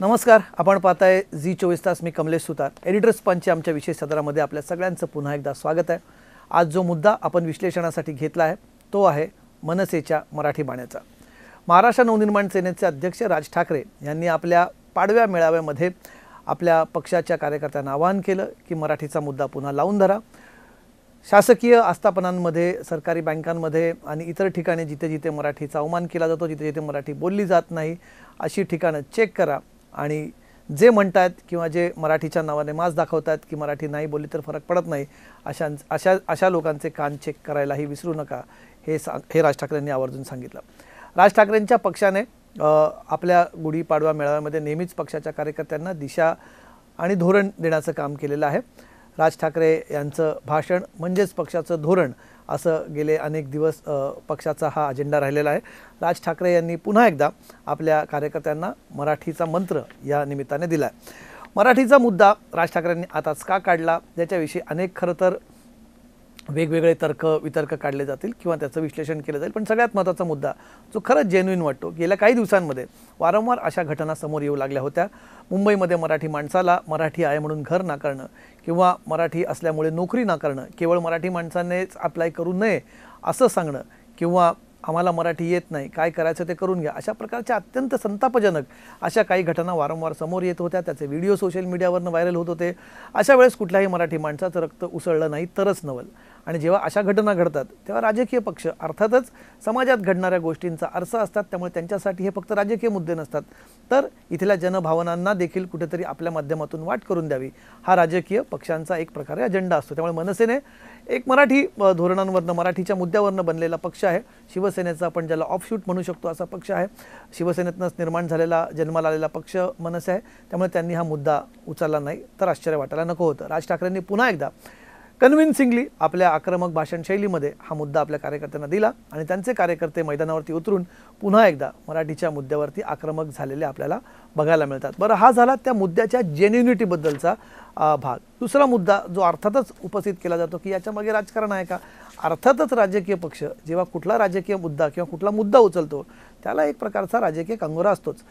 नमस्कार, आपण पाहताय झी 24 तास. मी कमलेश सुतार, एडिटर्स पंचच्या आमच्या विशेष सदरामध्ये आपल्या सगळ्यांचं पुन्हा एकदा स्वागत आहे. आज जो मुद्दा आपण विश्लेषणासाठी घेतला आहे तो आहे मनसेच्या मराठी बाण्याचा. महाराष्ट्र नवनिर्माण सेनेचे अध्यक्ष राज ठाकरे यांनी आपल्या पाडव्या मेळाव्यामध्ये आपल्या पक्षाच्या कार्यकर्त्यांना आवाहन केलं की मराठीचा मुद्दा पुन्हा लावून धरा. शासकीय आस्थापनांमध्ये, सरकारी बँकांमध्ये आणि इतर ठिकाणी जिथे जिथे मराठीचा अवमान केला जातो, जिथे जिथे मराठी बोलली जात नाही, अशी ठिकाणं चेक करा. आणि जे म्हणतात किंवा जे मराठीच्या नावाने माज दाखवतात की मराठी नाही बोलली तर फरक पडत नाही, अशा लोकांचे कान चेक करायलाही विसरू नका, हे राज ठाकरेंनी आवर्जून सांगितलं. राज ठाकरेंच्या पक्षाने आपल्या गुढीपाडवा मेळाव्यामध्ये नेहमीच पक्षाच्या कार्यकर्त्यांना दिशा आणि धोरण देण्याचं काम केलेलं आहे. राज ठाकरे यांचं भाषण म्हणजेच पक्षाचं धोरण असं गेले अनेक दिवस पक्षाचा हा अजेंडा राहिलेला आहे. राज ठाकरे यांनी पुन्हा एकदा आपल्या कार्यकर्त्यांना मराठीचा मंत्र या निमित्ताने दिला आहे. मराठीचा मुद्दा राज ठाकरेंनी आताच का काढला याच्याविषयी अनेक खरं तर वेगवेगळे वितर्क काढले जातील किंवा त्याचं विश्लेषण केलं जाईल. पण सगळ्यात महत्त्वाचा मुद्दा जो खरंच जेन्युइन वाटतो, गेल्या काही दिवसांमध्ये वारंवार अशा घटना समोर येऊ लागल्या होत्या. मुंबईमध्ये मराठी माणसाला मराठी आहे म्हणून घर नाकारणं किंवा मराठी असल्यामुळे नोकरी नाकारणं, केवळ मराठी माणसानेच अप्लाय करू नये असं सांगणं किंवा आम्हाला मराठी येत नाही, काय करायचं ते करून घ्या, अशा प्रकारच्या अत्यंत संतापजनक अशा काही घटना वारंवार समोर येत होत्या. त्याचे व्हिडिओ सोशल मीडियावरनं व्हायरल होत होते. अशा वेळेस कुठल्याही मराठी माणसाचं रक्त उसळलं नाही तरच नवल. आणि जेव्हा अशा घटना घडतात तेव्हा राजकीय पक्ष अर्थातच समाजात घडणाऱ्या गोष्टींचा आरसा असतात, त्यामुळे त्यांच्यासाठी हे फक्त राजकीय मुद्दे नसतात, तर इथल्या जनभावनांना देखील कुठेतरी आपल्या माध्यमातून वाट करून द्यावी, हा राजकीय पक्षांचा एक प्रकारे अजेंडा असतो. त्यामुळे मनसेने एक मराठी धोरणांवरनं, मराठीच्या मुद्द्यावरनं बनलेला पक्ष आहे. शिवसेनेचा आपण ज्याला ऑफशूट म्हणू शकतो असा पक्ष आहे. शिवसेनेतनंच निर्माण झालेला, जन्माला आलेला पक्ष मनसे आहे. त्यामुळे त्यांनी हा मुद्दा उचलला नाही तर आश्चर्य वाटायला नको होतं. राज ठाकरेंनी पुन्हा एकदा कन्व्हिन्सिंगली आपल्या आक्रमक भाषण शैलीमध्ये हा मुद्दा आपल्या कार्यकर्त्यांना दिला आणि त्यांचे कार्यकर्ते मैदानावरती उतरून पुन्हा एकदा मराठीच्या मुद्द्यावरती आक्रमक झालेले आपल्याला बघायला मिळतात. बरं, हा झाला त्या मुद्द्याच्या जेन्युनिटीबद्दलचा भाग. दुसरा मुद्दा जो अर्थातच उपस्थित केला जातो की याच्यामागे राजकारण आहे का. अर्थातच राजकीय पक्ष जेव्हा कुठला राजकीय मुद्दा किंवा कुठला मुद्दा उचलतो त्याला एक प्रकारचा राजकीय कंगोरा असतोच.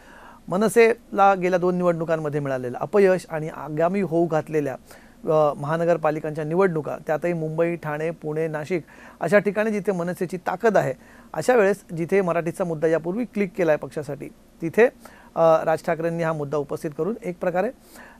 मनसेला गेल्या 2 निवडणुकांमध्ये मिळालेलं अपयश आणि आगामी होऊ घातलेल्या महानगरपालिकांच्या निवडणुका, त्यातही मुंबई, ठाणे, पुणे, नाशिक अशा ठिकाणी जिथे मनसेची ताकद आहे, अशा वेळेस जिथे मराठीचा मुद्दा यापूर्वी क्लिक केला आहे पक्षासाठी, तिथे राज ठाकरेंनी हा मुद्दा उपस्थित करून एक प्रकारे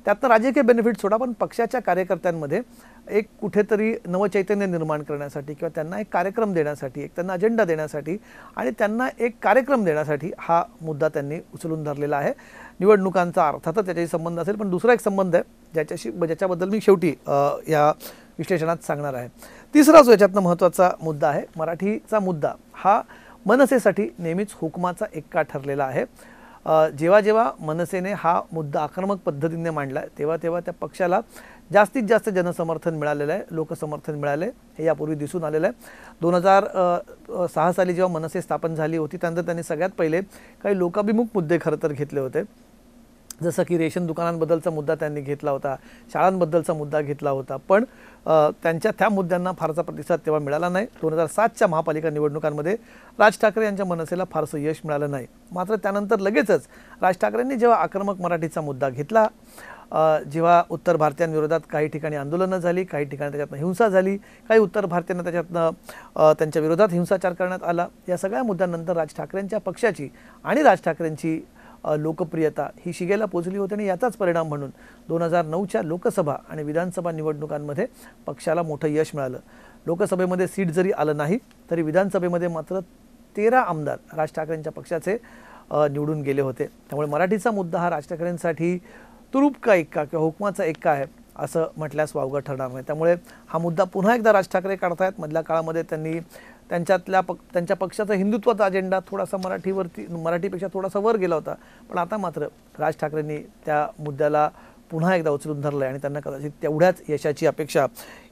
त्यातनं राजकीय बेनिफिट सोडा पण पक्षाच्या कार्यकर्त्यांमध्ये एक कुठेतरी नवचैतन्य निर्माण करण्यासाठी किंवा त्यांना एक कार्यक्रम देण्यासाठी, एक त्यांना अजेंडा देण्यासाठी आणि त्यांना एक कार्यक्रम देण्यासाठी हा मुद्दा त्यांनी उचलून धरलेला आहे. निवडणुकांचा अर्थातच त्याच्याशी संबंध असेल, पण दुसरा एक संबंध आहे ज्याच्याबद्दल मी शेवटी या विश्लेषणात सांगणार आहे. तिसरा जो याच्यातनं महत्त्वाचा मुद्दा आहे, मराठीचा मुद्दा हा मनसेसाठी नेहमीच हुकमाचा एक्का ठरलेला आहे. जेव्हा जेव्हा मनसेने हा मुद्दा आक्रमक पद्धतीने मांडला तेव्हा तेव्हा त्या पक्षाला जास्तीत जास्त जनसमर्थन मिळालेलं आहे, लोकसमर्थन मिळाले, हे यापूर्वी दिसून आलेलं आहे. 2006 साली जेव्हा मनसे स्थापन झाली होती त्यानंतर त्यांनी सगळ्यात पहिले काही लोकाभिमुख मुद्दे खरं तर घेतले होते. जसं की रेशन दुकानांबद्दलचा मुद्दा त्यांनी घेतला होता, शाळांबद्दलचा मुद्दा घेतला होता, पण त्यांच्या त्या मुद्द्यांना फारसा प्रतिसाद तेव्हा मिळाला नाही. 2007च्या महापालिका निवडणुकांमध्ये राज ठाकरे यांच्या मनसेला फारसं यश मिळालं नाही. मात्र त्यानंतर लगेचच राज ठाकरेंनी जेव्हा आक्रमक मराठीचा मुद्दा घेतला, जेव्हा उत्तर भारतीयांविरोधात काही ठिकाणी आंदोलनं झाली, काही ठिकाणी त्याच्यातनं हिंसा झाली, काही उत्तर भारतीयांना त्याच्यातनं त्यांच्या विरोधात हिंसाचार करण्यात आला, या सगळ्या मुद्द्यांनंतर राज ठाकरेंच्या पक्षाची आणि राज ठाकरेंची लोकप्रियता ही शिगेला पोचली होती आणि याचाच परिणाम म्हणून 2009च्या लोकसभा आणि विधानसभा निवडणुकांमध्ये पक्षाला मोठं यश मिळालं. लोकसभेमध्ये सीट जरी आलं नाही तरी विधानसभेमध्ये मात्र 13 आमदार राज ठाकरेंच्या पक्षाचे निवडून गेले होते. त्यामुळे मराठीचा मुद्दा हा राज ठाकरेंसाठी तुरुप का एक्का किंवा हुकमाचा एक्का आहे असं म्हटल्यास वावगं ठरणार नाही. त्यामुळे हा मुद्दा पुन्हा एकदा राज ठाकरे काढतायत. मधल्या काळामध्ये त्यांनी त्यांच्या पक्षाचा हिंदुत्वाचा अजेंडा थोडासा मराठीपेक्षा थोडासा वर गेला होता, पण आता मात्र राज ठाकरेंनी त्या मुद्द्याला पुन्हा एकदा उचलून धरलं आहे आणि त्यांना कदाचित तेवढ्याच यशाची अपेक्षा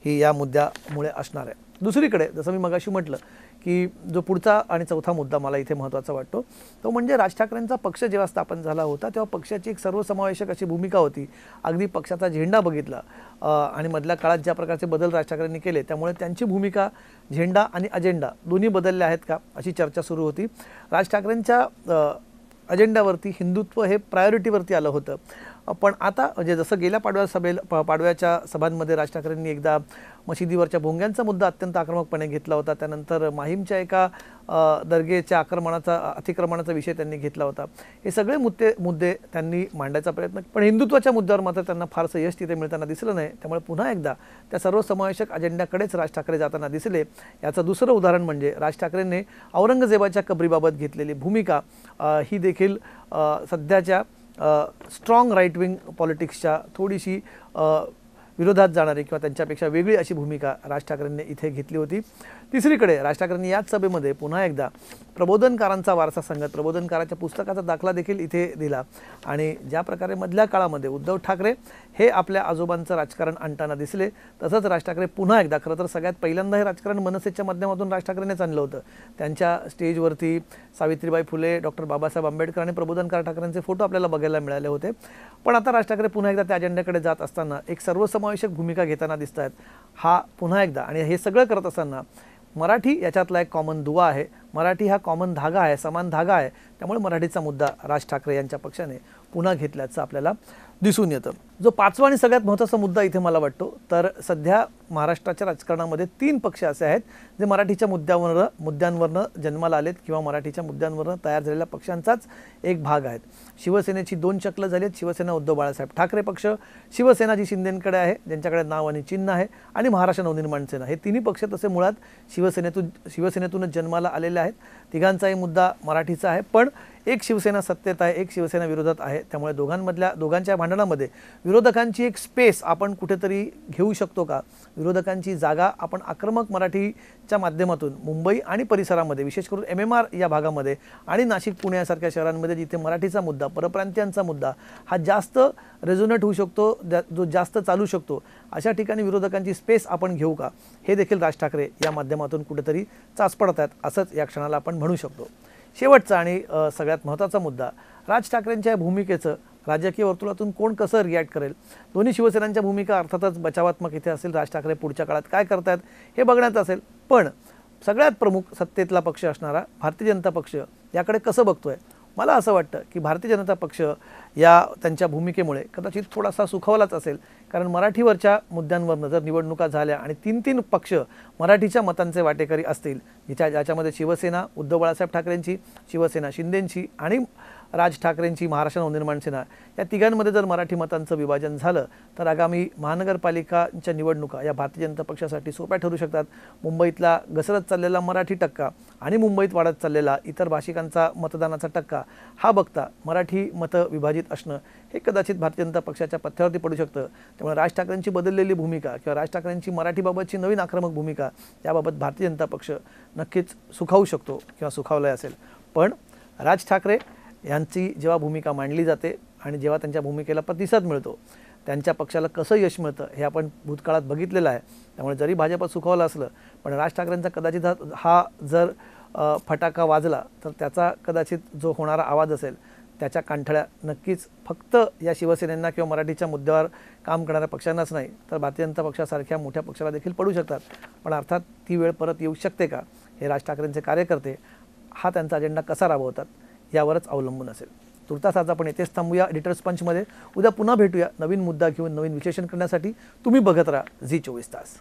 ही या मुद्द्यामुळे असणार आहे. दुसरीकडे जसं मी मगाशी म्हटलं की जो पुढचा आणि चौथा मुद्दा मला इथे महत्त्वाचा वाटतो तो म्हणजे राज ठाकरेंचा पक्ष जेव्हा स्थापन झाला होता तेव्हा पक्षाची एक सर्वसमावेशक अशी भूमिका होती. अगदी पक्षाचा झेंडा बघितला आणि मधल्या काळात ज्या प्रकारचे बदल राज ठाकरेंनी केले त्यामुळे त्यांची भूमिका, झेंडा आणि अजेंडा दोन्ही बदलले आहेत का अशी चर्चा सुरू होती. राज ठाकरेंच्या अजेंडावरती हिंदुत्व हे प्रायोरिटीवरती आलं होतं. पण आता म्हणजे जसं गेल्या पाडव्याच्या सभांमध्ये राज ठाकरेंनी एकदा मशिदीवरच्या भोंग्यांचा मुद्दा अत्यंत आक्रमकपणे घेतला होता, त्यानंतर माहीमच्या एका दर्गेच्या अतिक्रमणाचा विषय त्यांनी घेतला होता. हे सगळे मुद्दे त्यांनी मांडायचा प्रयत्न, पण हिंदुत्वाच्या मुद्द्यावर मात्र त्यांना फारसं यश तिथे मिळताना दिसलं नाही. त्यामुळे पुन्हा एकदा त्या सर्वसमावेशक अजेंड्याकडेच राज ठाकरे जाताना दिसले. याचं दुसरं उदाहरण म्हणजे राज ठाकरेंनी औरंगजेबाच्या कबरीबाबत घेतलेली भूमिका ही देखील सध्याच्या स्ट्रॉंग राईट विंग पॉलिटिक्सच्या थोडीशी विरोधात जाणारी किंवा त्यांच्यापेक्षा वेगळी अशी भूमिका राज ठाकरेंनी इथे घेतली होती. तिसरीकडे राज ठाकरेंनी याच सभेमध्ये पुन्हा एकदा प्रबोधनकारांचा वारसा सांगत प्रबोधनकाराच्या पुस्तकाचा दाखला देखील इथे दिला आणि ज्या प्रकारे मधल्या काळामध्ये उद्धव ठाकरे हे आपल्या आजोबांचं राजकारण आणताना दिसले, तसंच राज ठाकरे पुन्हा एकदा, खरं तर सगळ्यात पहिल्यांदा हे राजकारण मनसेच्या माध्यमातून राज ठाकरेंनीच आणलं होतं. त्यांच्या स्टेजवरती सावित्रीबाई फुले, डॉक्टर बाबासाहेब आंबेडकर आणि प्रबोधनकार ठाकरेंचे फोटो आपल्याला बघायला मिळाले होते. पण आता राज ठाकरे पुन्हा एकदा त्या अजेंड्याकडे जात असताना एक सर्वसमावेशक भूमिका घेताना दिसत आहेत. हा पुन्हा एकदा, आणि हे सगळं करत असताना मराठी याच्यातला एक कॉमन दुवा आहे, मराठी हा कॉमन धागा आहे, समान धागा आहे. त्यामुळे मराठीचा मुद्दा राज ठाकरे यांच्या पक्षाने पुन्हा घेतल्याचं आपल्याला दिसून येतं. जो पाचवा आणि सगळ्यात महत्त्वाचा मुद्दा इथे मला वाटतो, तर सध्या महाराष्ट्राच्या राजकारणामध्ये 3 पक्ष असे आहेत जे मराठीच्या मुद्द्यांवरनं जन्माला आलेत किंवा मराठीच्या मुद्द्यांवरनं तयार झालेल्या पक्षांचाच एक भाग आहेत. शिवसेनेची 2 चक्र झाली आहेत. शिवसेना उद्धव बाळासाहेब ठाकरे पक्ष, शिवसेना जी शिंदेंकडे आहे, ज्यांच्याकडे नाव आणि चिन्ह आहे, आणि महाराष्ट्र नवनिर्माण सेना. हे तिन्ही पक्ष तसे मुळात शिवसेनेतूनच जन्माला आलेले आहेत. तिघांचाही मुद्दा मराठीचा आहे, पण एक शिवसेना सत्तेत आहे, एक शिवसेना विरोधात आहे. त्यामुळे दोघांच्या भांडणामध्ये विरोधकांची एक स्पेस आपण कुठेतरी घेऊ शकतो का, विरोधकांची जागा आपण आक्रमक मराठीच्या माध्यमातून मुंबई आणि परिसरामध्ये, विशेष करून MMR या भागामध्ये आणि नाशिक पुणे यासारख्या शहरांमध्ये जिथे मराठीचा मुद्दा, परप्रांतीयांचा मुद्दा हा जास्त रेझोनेट होऊ शकतो, जो जास्त चालू शकतो, अशा ठिकाणी विरोधकांची स्पेस आपण घेऊ का, हे देखील राज ठाकरे या माध्यमातून कुठेतरी चाचपडत आहेत असंच या क्षणाला आपण म्हणू शकतो. शेवटचा आणि सगळ्यात महत्त्वाचा मुद्दा, राज ठाकरेंच्या भूमिकेचं राजकीय वर्तुळातून कोण कसं रिॲक्ट करेल. दोन्ही शिवसेनांच्या भूमिका अर्थातच बचावात्मक इथे असेल, राज ठाकरे पुढच्या काळात काय करतायत हे बघण्यात असेल. पण सगळ्यात प्रमुख सत्तेतला पक्ष असणारा भारतीय जनता पक्ष याकडे कसं बघतोय. मला असं वाटतं की भारतीय जनता पक्ष या त्यांच्या भूमिकेमुळे कदाचित थोडासा सुखावलाच असेल, कारण मराठीवरच्या मुद्द्यांवरनं जर निवडणुका झाल्या आणि 3 पक्ष मराठीच्या मतांचे वाटेकरी असतील, ज्याच्यामध्ये शिवसेना उद्धव बाळासाहेब ठाकरेंची, शिवसेना शिंदेंची आणि राज ठाकरेंची महाराष्ट्र नवनिर्माण सेना, या तिघांमध्ये जर मराठी मतांचं विभाजन झालं तर आगामी महानगरपालिकांच्या निवडणुका या भारतीय जनता पक्षासाठी सोप्या ठरू शकतात. मुंबईतला घसरत चाललेला मराठी टक्का आणि मुंबईत वाढत चाललेला इतर भाषिकांचा मतदानाचा टक्का हा बघता मराठी मतं विभाजित असणं हे कदाचित भारतीय जनता पक्षाच्या पथ्यावरती पडू शकतं. त्यामुळे राज ठाकरेंची बदललेली भूमिका किंवा राज ठाकरेंची मराठीबाबतची नवीन आक्रमक भूमिका याबाबत भारतीय जनता पक्ष नक्कीच सुखावू शकतो किंवा सुखावलाय असेल. पण राज ठाकरे यांची जेव्हा भूमिका मांडली जाते आणि जेव्हा त्यांच्या भूमिकेला प्रतिसाद मिळतो, त्यांच्या पक्षाला कसं यश मिळतं हे आपण भूतकाळात बघितलेलं आहे. त्यामुळे जरी भाजपा सुखावलं असलं, पण राज ठाकरेंचा कदाचित हा जर फटाका वाजला तर त्याचा कदाचित जो होणारा आवाज असेल त्याच्या कांठळ्या नक्कीच फक्त या शिवसेनेंना किंवा मराठीच्या मुद्द्यावर काम करणाऱ्या पक्षांनाच नाही, तर भारतीय जनता पक्षासारख्या मोठ्या पक्षाला देखील पडू शकतात. पण अर्थात ती वेळ परत येऊ शकते का, हे राज ठाकरेंचे कार्यकर्ते हा त्यांचा अजेंडा कसा राबवतात यावरच अवलंबून असेल. तुर्तास आज आपण येथेच थांबूया एडिटर्स पंचमध्ये. उद्या पुन्हा भेटूया नवीन मुद्दा घेऊन, नवीन विश्लेषण करण्यासाठी. तुम्ही बघत राहा झी 24 तास.